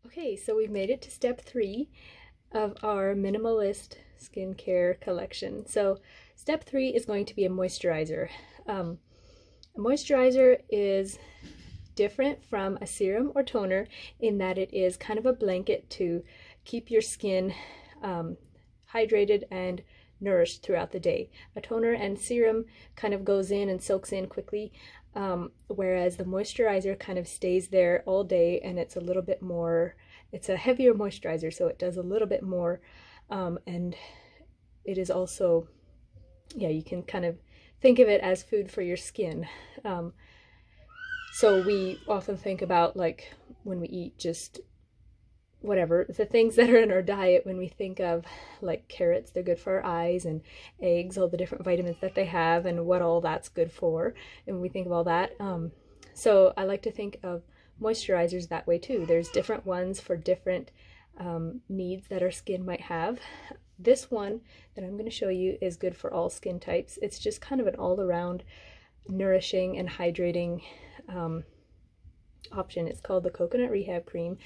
Okay, so we've made it to step 3 of our minimalist skincare collection. So step 3 is going to be a moisturizer. A moisturizer is different from a serum or toner in that it is kind of a blanket to keep your skin hydrated and nourished throughout the day. A toner and serum kind of goes in and soaks in quickly, whereas the moisturizer kind of stays there all day, and it's a little bit more, it's a heavier moisturizer, so it does a little bit more, and it is also, yeah, you can kind of think of it as food for your skin. So we often think about, like, when we eat just whatever, the things that are in our diet, when we think of like carrots, they're good for our eyes, and eggs, all the different vitamins that they have and what all that's good for, and when we think of all that, so I like to think of moisturizers that way too. There's different ones for different needs that our skin might have. This one that I'm going to show you is good for all skin types. It's just kind of an all-around nourishing and hydrating option. It's called the Coconut Rehab Cream.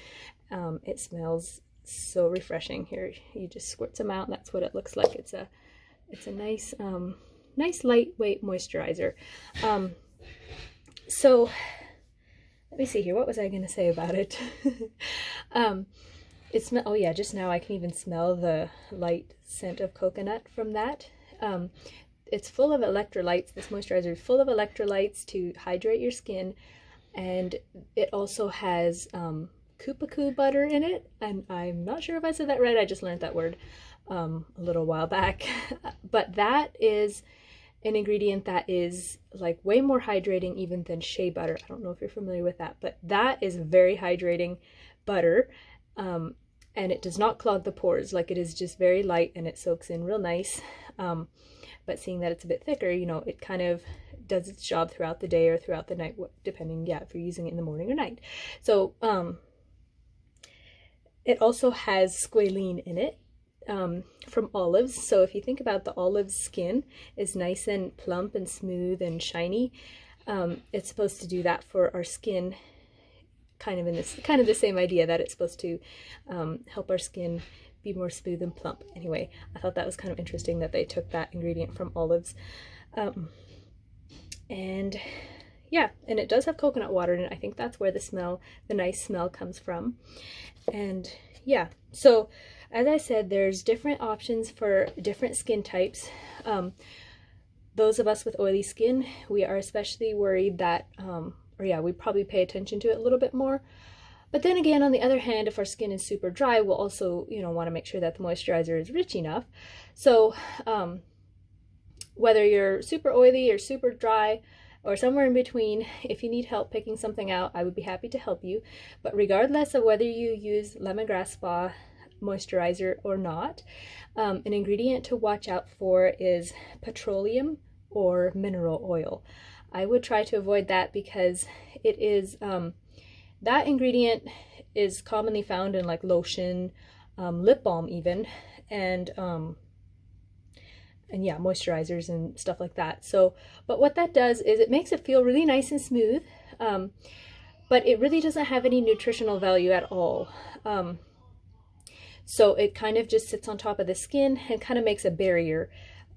It smells so refreshing. Here, you just squirt some out, and that's what it looks like. It's a nice nice lightweight moisturizer. So let me see here. What was I going to say about it? Oh yeah, just now I can even smell the light scent of coconut from that. It's full of electrolytes. This moisturizer is full of electrolytes to hydrate your skin, and it also has Kupakoo butter in it, and I'm not sure if I said that right. I just learned that word a little while back. But that is an ingredient that is like way more hydrating even than shea butter. I don't know if you're familiar with that, but that is very hydrating butter, and it does not clog the pores. Like, it is just very light and it soaks in real nice. But seeing that it's a bit thicker, you know, it kind of does its job throughout the day or throughout the night, depending, yeah, if you're using it in the morning or night. So it also has squalene in it, from olives. So if you think about the olive's skin is nice and plump and smooth and shiny, it's supposed to do that for our skin, kind of the same idea, that it's supposed to help our skin be more smooth and plump. Anyway, I thought that was kind of interesting that they took that ingredient from olives. And yeah, and it does have coconut water in it. I think that's where the nice smell comes from. And yeah, so as I said, there's different options for different skin types. Those of us with oily skin, we are especially worried that, or yeah, we probably pay attention to it a little bit more. But then again, on the other hand, if our skin is super dry, we'll also, you know, want to make sure that the moisturizer is rich enough. So whether you're super oily or super dry, or somewhere in between, if you need help picking something out, I would be happy to help you. But regardless of whether you use Lemongrass Spa moisturizer or not, an ingredient to watch out for is petroleum or mineral oil. I would try to avoid that because it is, that ingredient is commonly found in like lotion, lip balm even, and yeah, moisturizers and stuff like that. So, but what that does is it makes it feel really nice and smooth, but it really doesn't have any nutritional value at all. So it kind of just sits on top of the skin and kind of makes a barrier,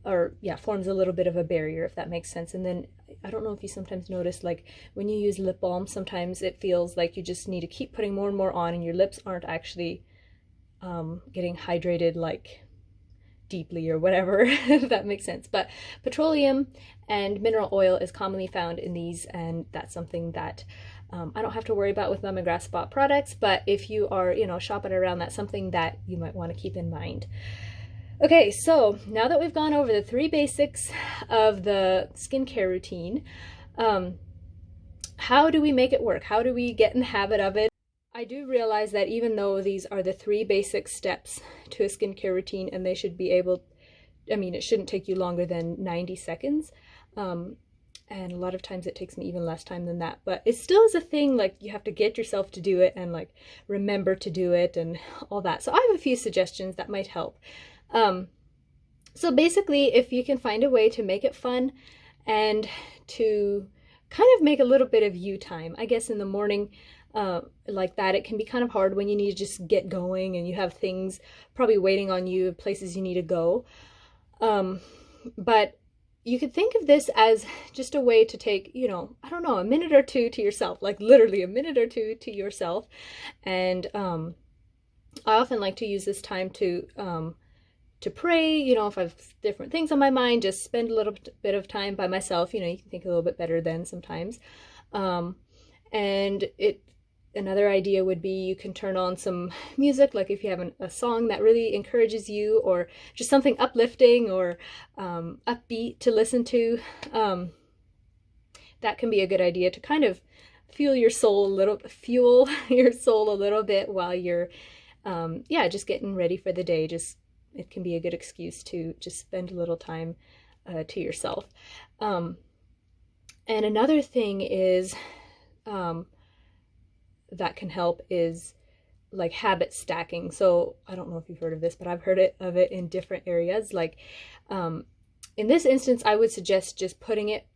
or yeah, forms a little bit of a barrier, if that makes sense. And then I don't know if you sometimes notice, like when you use lip balm, sometimes it feels like you just need to keep putting more and more on, and your lips aren't actually getting hydrated like deeply or whatever, if that makes sense. But petroleum and mineral oil is commonly found in these, and that's something that I don't have to worry about with Lemongrass Spa products, but if you are, you know, shopping around, that's something that you might want to keep in mind. Okay, so now that we've gone over the 3 basics of the skincare routine, how do we make it work? How do we get in the habit of it? I do realize that even though these are the 3 basic steps to a skincare routine, and they should be able, I mean, it shouldn't take you longer than 90 seconds. And a lot of times it takes me even less time than that, but it still is a thing. Like, you have to get yourself to do it and like remember to do it and all that. So I have a few suggestions that might help. So basically, if you can find a way to make it fun and to kind of make a little bit of you time, I guess in the morning, like that. It can be kind of hard when you need to just get going and you have things probably waiting on you, places you need to go. But you could think of this as just a way to take, you know, I don't know, a minute or two to yourself, like literally a minute or two to yourself. And I often like to use this time to pray, you know, if I have different things on my mind, just spend a little bit of time by myself. You know, you can think a little bit better then sometimes. And another idea would be you can turn on some music, like if you have a song that really encourages you, or just something uplifting or upbeat to listen to. That can be a good idea to kind of fuel your soul a little bit while you're just getting ready for the day. It can be a good excuse to just spend a little time to yourself. And another thing is that can help is like habit stacking. So I don't know if you've heard of this, but I've heard of it in different areas. Like in this instance, I would suggest just putting it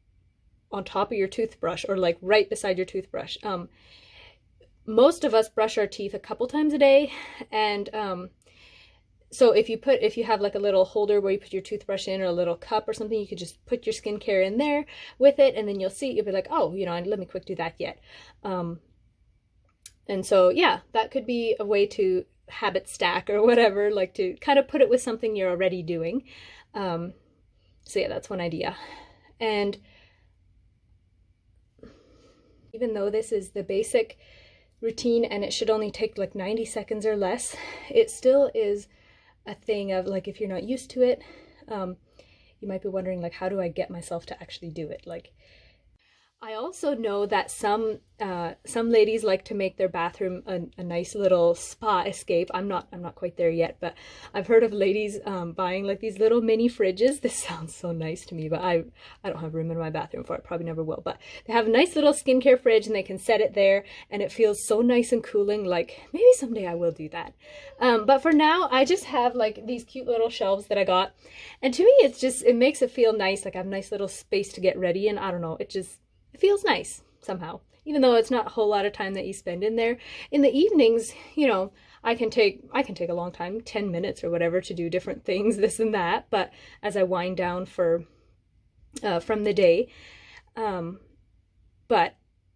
on top of your toothbrush, or like right beside your toothbrush. Most of us brush our teeth a couple times a day, and so if you have like a little holder where you put your toothbrush in, or a little cup or something, you could just put your skincare in there with it, and then you'll be like, oh, you know, let me quick do that yet. And so, yeah, that could be a way to habit stack or whatever, like to kind of put it with something you're already doing. So yeah, that's one idea. And even though this is the basic routine and it should only take like 90 seconds or less, it still is a thing of like, if you're not used to it, you might be wondering like, how do I get myself to actually do it? Like, I also know that some ladies like to make their bathroom a nice little spa escape. I'm not quite there yet, but I've heard of ladies buying like these little mini fridges. This sounds so nice to me, but I don't have room in my bathroom for it. Probably never will. But they have a nice little skincare fridge, and they can set it there, and it feels so nice and cooling. Like maybe someday I will do that. But for now, I just have like these cute little shelves that I got, and to me, it makes it feel nice. Like I have a nice little space to get ready, and I don't know, it feels nice somehow, even though it's not a whole lot of time that you spend in there. In the evenings, you know, I can take a long time, 10 minutes or whatever, to do different things, this and that, but as I wind down from the day. But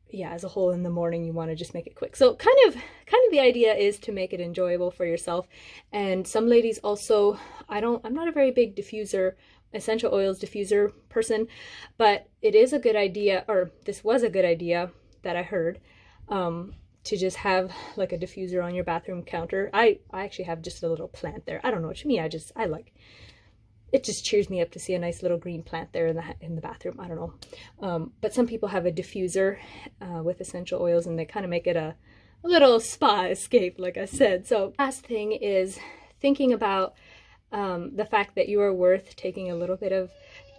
yeah, as a whole in the morning, you want to just make it quick. So kind of the idea is to make it enjoyable for yourself. And some ladies also, I'm not a very big essential oils diffuser person, but it is a good idea, or this was a good idea that I heard, to just have like a diffuser on your bathroom counter. I actually have just a little plant there. I don't know, to me, I like, it just cheers me up to see a nice little green plant there in the bathroom. I don't know. But some people have a diffuser with essential oils, and they kind of make it a little spa escape, like I said. So last thing is thinking about the fact that you are worth taking a little bit of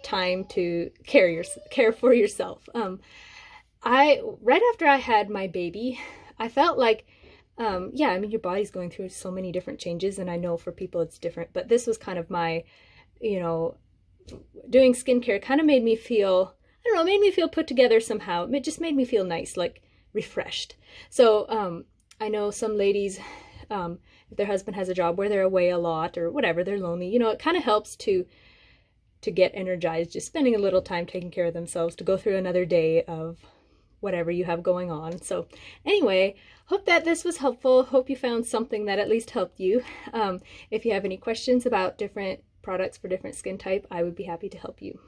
time to care for yourself. Right after I had my baby, I felt like, yeah, I mean, your body's going through so many different changes, and I know for people it's different, but this was kind of my, you know, doing skincare kind of made me feel, I don't know, made me feel put together somehow. It just made me feel nice, like refreshed. So I know some ladies, if their husband has a job where they're away a lot or whatever, they're lonely, you know, it kind of helps to get energized, just spending a little time taking care of themselves, to go through another day of whatever you have going on. So anyway, hope that this was helpful. Hope you found something that at least helped you. If you have any questions about different products for different skin type, I would be happy to help you.